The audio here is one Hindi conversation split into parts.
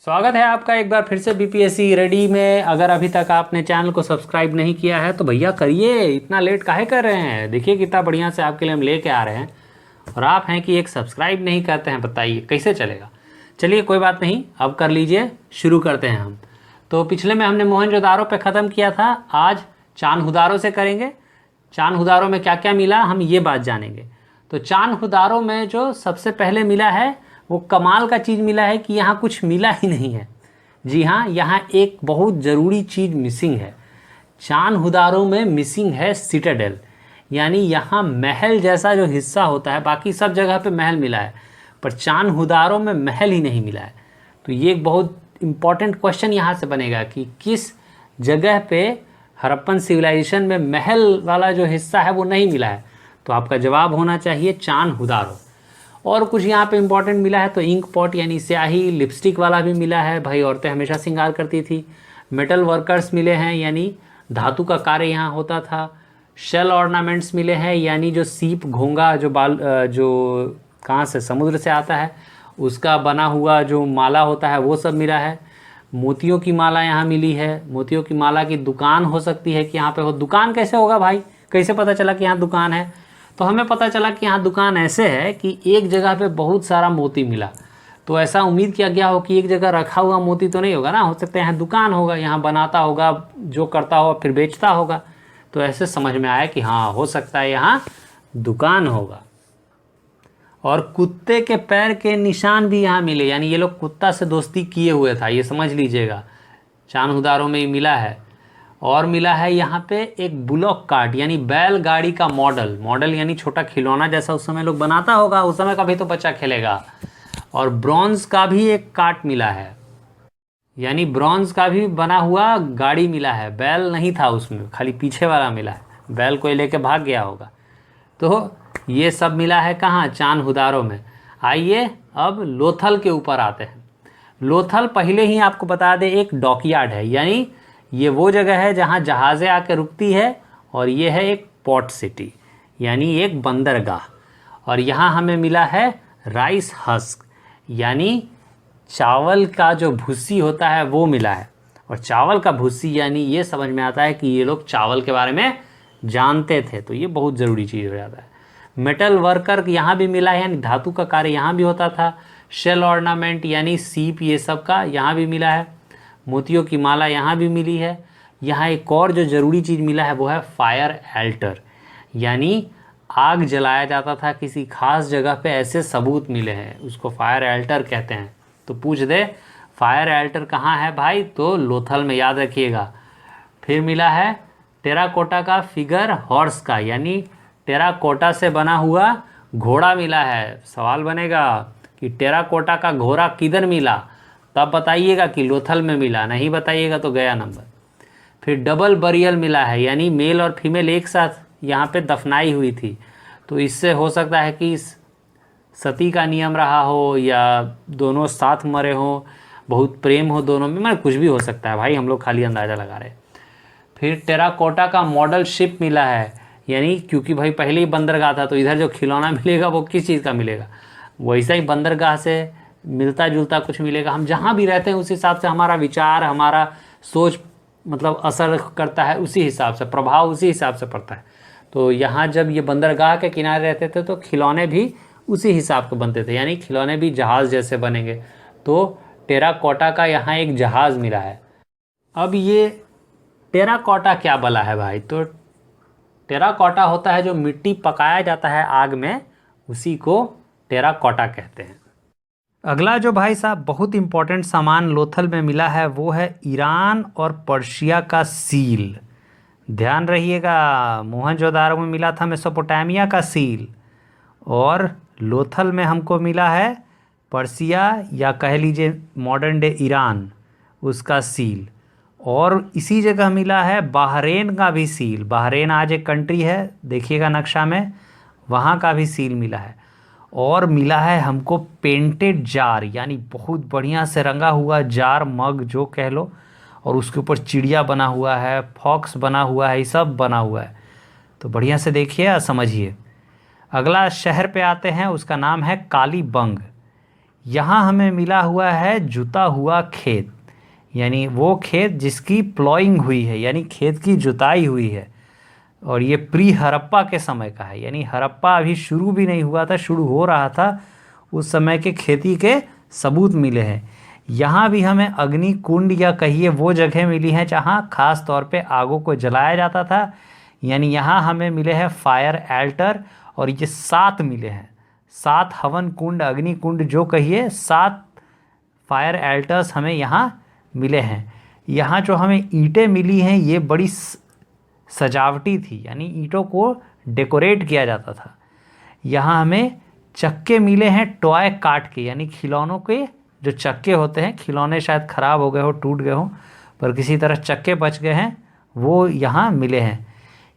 स्वागत है आपका एक बार फिर से बीपीएससी रेडी में। अगर अभी तक आपने चैनल को सब्सक्राइब नहीं किया है तो भैया करिए, इतना लेट काहे कर रहे हैं। देखिए कितना बढ़िया से आपके लिए हम लेके आ रहे हैं और आप हैं कि एक सब्सक्राइब नहीं करते हैं, बताइए कैसे चलेगा। चलिए कोई बात नहीं, अब कर लीजिए, शुरू करते हैं हम। तो पिछले में हमने मोहनजोदारो पे ख़त्म किया था, आज चान्हुदारो से करेंगे। चान्हुदारो में क्या क्या मिला हम ये बात जानेंगे। तो चान्हुदारो में जो सबसे पहले मिला है वो कमाल का चीज़ मिला है कि यहाँ कुछ मिला ही नहीं है। जी हाँ, यहाँ एक बहुत ज़रूरी चीज़ मिसिंग है। चान्हुदारो में मिसिंग है सिटाडेल, यानी यहाँ महल जैसा जो हिस्सा होता है। बाकी सब जगह पे महल मिला है पर चान्हुदारो में महल ही नहीं मिला है। तो ये एक बहुत इम्पॉर्टेंट क्वेश्चन यहाँ से बनेगा कि किस जगह पे हड़प्पन सिविलाइजेशन में महल वाला जो हिस्सा है वो नहीं मिला है। तो आपका जवाब होना चाहिए चान्हुदारो। और कुछ यहाँ पे इम्पॉर्टेंट मिला है तो इंक पॉट यानी स्याही, लिपस्टिक वाला भी मिला है, भाई औरतें हमेशा श्रृंगार करती थी। मेटल वर्कर्स मिले हैं यानी धातु का कार्य यहाँ होता था। शेल ऑर्नामेंट्स मिले हैं यानी जो सीप, घोंगा जो कहाँ से, समुद्र से आता है, उसका बना हुआ जो माला होता है वो सब मिला है। मोतियों की माला यहाँ मिली है। मोतियों की माला की दुकान हो सकती है कि यहाँ पे हो। दुकान कैसे होगा भाई, कैसे पता चला कि यहाँ दुकान है? तो हमें पता चला कि यहाँ दुकान ऐसे है कि एक जगह पे बहुत सारा मोती मिला, तो ऐसा उम्मीद किया गया हो कि एक जगह रखा हुआ मोती तो नहीं होगा ना, हो सकता है यहाँ दुकान होगा, यहाँ बनाता होगा, जो करता होगा फिर बेचता होगा। तो ऐसे समझ में आया कि हाँ हो सकता है यहाँ दुकान होगा। और कुत्ते के पैर के निशान भी यहाँ मिले, यानी ये लोग कुत्ता से दोस्ती किए हुए था, ये समझ लीजिएगा। चान्हुदारो में ही मिला है। और मिला है यहाँ पे एक बुलॉक कार्ट यानी बैलगाड़ी का मॉडल यानी छोटा खिलौना जैसा उस समय लोग बनाता होगा, उस समय का भी तो बच्चा खेलेगा। और ब्रॉन्ज का भी एक कार्ट मिला है, यानी ब्रॉन्ज का भी बना हुआ गाड़ी मिला है। बैल नहीं था उसमें, खाली पीछे वाला मिला है, बैल कोई लेके भाग गया होगा। तो ये सब मिला है कहाँ, चान्हुदारो में। आइए अब लोथल के ऊपर आते हैं। लोथल पहले ही आपको बता दें एक डॉकयार्ड है, यानी ये वो जगह है जहाँ जहाज़ें आकर रुकती है। और ये है एक पोर्ट सिटी यानी एक बंदरगाह। और यहाँ हमें मिला है राइस हस्क यानी चावल का जो भूसी होता है वो मिला है। और चावल का भूसी यानी ये समझ में आता है कि ये लोग चावल के बारे में जानते थे, तो ये बहुत ज़रूरी चीज़ हो जाता है। मेटल वर्कर यहाँ भी मिला है, यानी धातु का कार्य यहाँ भी होता था। शेल ऑर्नामेंट यानी सीप, ये सब का यहाँ भी मिला है। मोतियों की माला यहाँ भी मिली है। यहाँ एक और जो ज़रूरी चीज़ मिला है वो है फायर एल्टर, यानी आग जलाया जाता था किसी खास जगह पे, ऐसे सबूत मिले हैं, उसको फायर एल्टर कहते हैं। तो पूछ दे फायर एल्टर कहाँ है भाई, तो लोथल में, याद रखिएगा। फिर मिला है टेराकोटा का फिगर हॉर्स का, यानी टेराकोटा से बना हुआ घोड़ा मिला है। सवाल बनेगा कि टेराकोटा का घोड़ा किधर मिला, तब बताइएगा कि लोथल में मिला, नहीं बताइएगा तो गया नंबर। फिर डबल बरियल मिला है, यानी मेल और फीमेल एक साथ यहाँ पे दफनाई हुई थी। तो इससे हो सकता है कि सती का नियम रहा हो या दोनों साथ मरे हों, बहुत प्रेम हो दोनों में, मतलब कुछ भी हो सकता है भाई, हम लोग खाली अंदाज़ा लगा रहे। फिर टेराकोटा का मॉडल शिप मिला है, यानी क्योंकि भाई पहले ही बंदरगाह था तो इधर जो खिलौना मिलेगा वो किस चीज़ का मिलेगा, वैसा ही बंदरगाह से मिलता जुलता कुछ मिलेगा। हम जहाँ भी रहते हैं उस हिसाब से हमारा विचार, हमारा सोच मतलब असर करता है, उसी हिसाब से प्रभाव उसी हिसाब से पड़ता है। तो यहाँ जब ये बंदरगाह के किनारे रहते थे तो खिलौने भी उसी हिसाब के बनते थे, यानी खिलौने भी जहाज़ जैसे बनेंगे। तो टेराकोटा का यहाँ एक जहाज़ मिला है। अब ये टेराकोटा क्या बला है भाई, तो टेराकोटा होता है जो मिट्टी पकाया जाता है आग में, उसी को टेराकोटा कहते हैं। अगला जो भाई साहब बहुत इम्पोर्टेंट सामान लोथल में मिला है वो है ईरान और पर्शिया का सील। ध्यान रहिएगा, मोहनजोदारो में मिला था मेसोपोटामिया का सील, और लोथल में हमको मिला है पर्शिया या कह लीजिए मॉडर्न डे ईरान, उसका सील। और इसी जगह मिला है बहरीन का भी सील। बहरीन आज एक कंट्री है, देखिएगा नक्शा में, वहाँ का भी सील मिला है। और मिला है हमको पेंटेड जार, यानी बहुत बढ़िया से रंगा हुआ जार, मग जो कह लो, और उसके ऊपर चिड़िया बना हुआ है, फॉक्स बना हुआ है, ये सब बना हुआ है। तो बढ़िया से देखिए और समझिए। अगला शहर पे आते हैं, उसका नाम है कालीबंग। यहाँ हमें मिला हुआ है जुता हुआ खेत, यानी वो खेत जिसकी प्लॉइंग हुई है, यानी खेत की जुताई हुई है। और ये प्री हड़प्पा के समय का है, यानी हड़प्पा अभी शुरू भी नहीं हुआ था, शुरू हो रहा था, उस समय के खेती के सबूत मिले हैं। यहाँ भी हमें अग्नि कुंड या कहिए वो जगह मिली हैं जहाँ खास तौर पे आगों को जलाया जाता था, यानी यहाँ हमें मिले हैं फायर एल्टर। और ये 7 मिले हैं, 7 हवन कुंड, अग्नि कुंड जो कहिए, 7 फायर एल्टर्स हमें यहाँ मिले हैं। यहाँ जो हमें ईंटें मिली हैं ये बड़ी सजावटी थी, यानी ईंटों को डेकोरेट किया जाता था। यहाँ हमें चक्के मिले हैं टॉय काट के, यानी खिलौनों के जो चक्के होते हैं, खिलौने शायद ख़राब हो गए हो, टूट गए हो, पर किसी तरह चक्के बच गए हैं, वो यहाँ मिले हैं।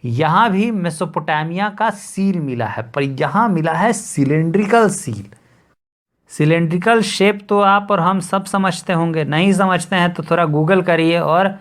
यहाँ भी मेसोपोटामिया का सील मिला है, पर यहाँ मिला है सिलेंड्रिकल सील। सिलेंड्रिकल शेप तो आप और हम सब समझते होंगे, नहीं समझते हैं तो थोड़ा गूगल करिए और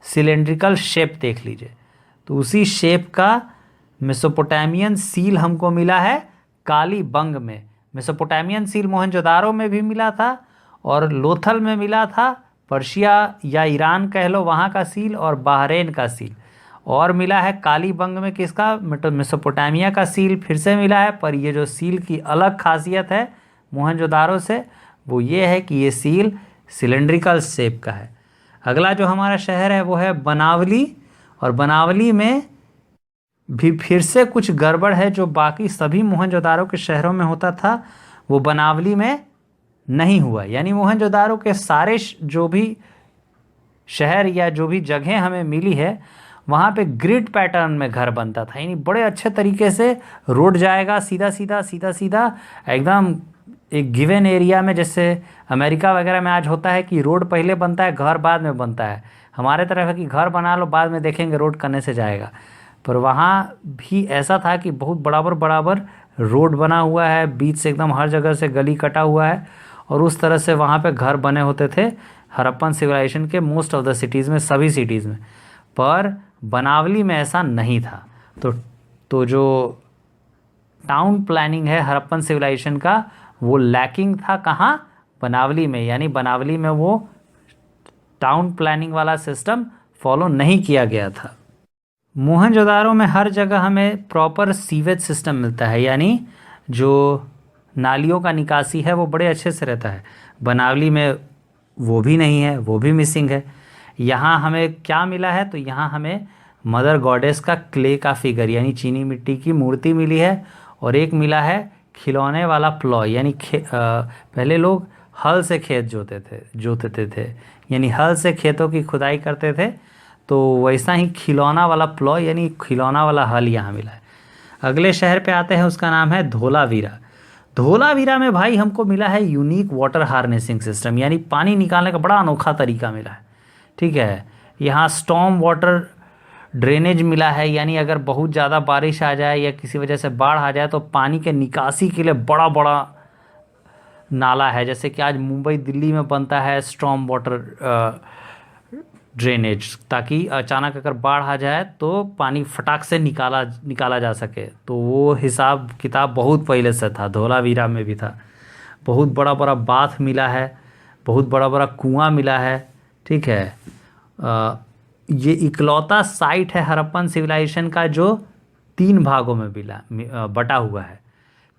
सिलेंड्रिकल शेप देख लीजिए। तो उसी शेप का मेसोपोटामियन सील हमको मिला है कालीबंग में। मेसोपोटामियन सील मोहनजोदारो में भी मिला था और लोथल में मिला था, पर्शिया या ईरान कह लो वहाँ का सील, और बहरीन का सील। और मिला है कालीबंग में किसका, मेसोपोटामिया का सील फिर से मिला है। पर ये जो सील की अलग खासियत है मोहनजोदारो से, वो ये है कि ये सील सिलेंड्रिकल शेप का है। अगला जो हमारा शहर है वो है बनावली, और बनावली में भी फिर से कुछ गड़बड़ है, जो बाकी सभी मोहनजोदारो के शहरों में होता था वो बनावली में नहीं हुआ। यानी मोहनजोदारो के सारे जो भी शहर या जो भी जगह हमें मिली है वहाँ पे ग्रिड पैटर्न में घर बनता था, यानी बड़े अच्छे तरीके से रोड जाएगा सीधा सीधा सीधा सीधा एकदम एक गिवन एरिया में। जैसे अमेरिका वगैरह में आज होता है कि रोड पहले बनता है, घर बाद में बनता है। हमारे तरफ है कि घर बना लो, बाद में देखेंगे रोड करने से जाएगा। पर वहाँ भी ऐसा था कि बहुत बराबर बराबर रोड बना हुआ है, बीच से एकदम हर जगह से गली कटा हुआ है, और उस तरह से वहाँ पे घर बने होते थे हड़प्पन सिविलाइजेशन के मोस्ट ऑफ द सिटीज़ में, सभी सिटीज़ में। पर बनावली में ऐसा नहीं था। तो जो टाउन प्लानिंग है हड़प्पन सिविलाइजेशन का वो लैकिंग था कहाँ, बनावली में। यानी बनावली में वो टाउन प्लानिंग वाला सिस्टम फॉलो नहीं किया गया था। मोहनजोदारो में हर जगह हमें प्रॉपर सीवेज सिस्टम मिलता है, यानी जो नालियों का निकासी है वो बड़े अच्छे से रहता है। बनावली में वो भी नहीं है, वो भी मिसिंग है। यहाँ हमें क्या मिला है, तो यहाँ हमें मदर गॉडेस का क्ले का फिगर यानी चीनी मिट्टी की मूर्ति मिली है, और एक मिला है खिलौने वाला प्लॉ, यानी पहले लोग हल से खेत जोतते थे, यानी हल से खेतों की खुदाई करते थे, तो वैसा ही खिलौना वाला प्लॉ यानी खिलौना वाला हल यहाँ मिला है। अगले शहर पे आते हैं, उसका नाम है धोलावीरा। धोलावीरा में भाई हमको मिला है यूनिक वाटर हार्नेसिंग सिस्टम, यानी पानी निकालने का बड़ा अनोखा तरीका मिला है। ठीक है, यहाँ स्टॉर्म वाटर ड्रेनेज मिला है, यानी अगर बहुत ज़्यादा बारिश आ जाए या किसी वजह से बाढ़ आ जाए तो पानी के निकासी के लिए बड़ा बड़ा नाला है। जैसे कि आज मुंबई दिल्ली में बनता है स्टॉर्म वाटर ड्रेनेज, ताकि अचानक अगर बाढ़ आ जाए तो पानी फटाक से निकाला जा सके। तो वो हिसाब किताब बहुत पहले से था, धोलावीरा में भी था। बहुत बड़ा बड़ा बाथ मिला है, बहुत बड़ा बड़ा कुआं मिला है। ठीक है, ये इकलौता साइट है हड़प्पन सिविलाइजेशन का जो 3 भागों में बटा हुआ है।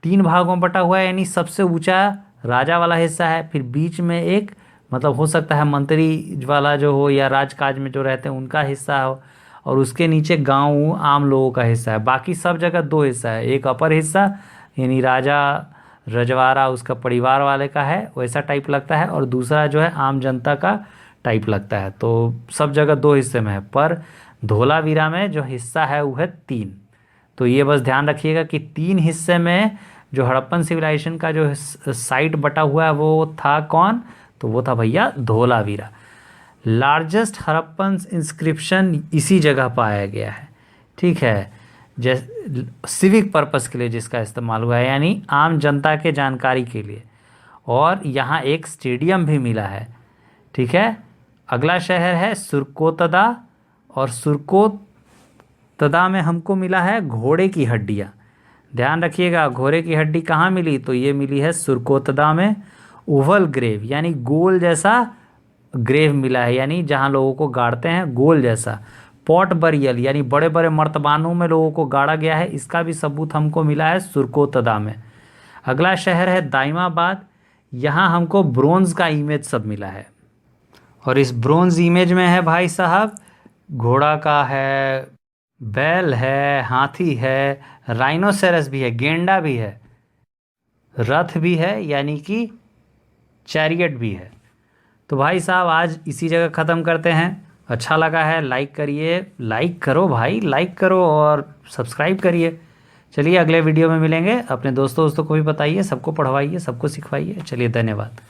3 भागों में बटा हुआ है, यानी सबसे ऊंचा राजा वाला हिस्सा है, फिर बीच में एक मतलब हो सकता है मंत्री वाला जो हो या राजकाज में जो रहते हैं उनका हिस्सा हो, और उसके नीचे गांव आम लोगों का हिस्सा है। बाकी सब जगह 2 हिस्सा है, एक अपर हिस्सा यानी राजा रजवाड़ा उसका परिवार वाले का है वैसा टाइप लगता है, और दूसरा जो है आम जनता का टाइप लगता है। तो सब जगह 2 हिस्से में है, पर धोलावीरा में जो हिस्सा है वो है 3। तो ये बस ध्यान रखिएगा कि 3 हिस्से में जो हड़प्पन सिविलाइजेशन का जो साइट बटा हुआ है वो था कौन, तो वो था भैया धोलावीरा। लार्जेस्ट हड़प्पन इंस्क्रिप्शन इसी जगह पाया गया है। ठीक है, जैसे सिविक पर्पस के लिए जिसका इस्तेमाल हुआ है, यानी आम जनता के जानकारी के लिए, और यहाँ एक स्टेडियम भी मिला है। ठीक है, अगला शहर है सुरकोतदा, और सुरकोतदा में हमको मिला है घोड़े की हड्डियाँ। ध्यान रखिएगा, घोड़े की हड्डी कहाँ मिली, तो ये मिली है सुरकोतदा में। ओवल ग्रेव यानी गोल जैसा ग्रेव मिला है, यानी जहाँ लोगों को गाड़ते हैं गोल जैसा। पॉट बरियल यानी बड़े बड़े मर्तबानों में लोगों को गाड़ा गया है, इसका भी सबूत हमको मिला है सुरकोतदा में। अगला शहर है दाइमाबाद, यहाँ हमको ब्रोंज का इमेज सब मिला है। और इस ब्रोंज इमेज में है भाई साहब, घोड़ा का है, बैल है, हाथी है, राइनोसेरस भी है, गेंडा भी है, रथ भी है यानी कि चैरियट भी है। तो भाई साहब आज इसी जगह ख़त्म करते हैं। अच्छा लगा है लाइक करिए, लाइक करो भाई, लाइक करो और सब्सक्राइब करिए। चलिए अगले वीडियो में मिलेंगे। अपने दोस्तों को भी बताइए, सबको पढ़वाइए, सबको सिखवाइए। चलिए धन्यवाद।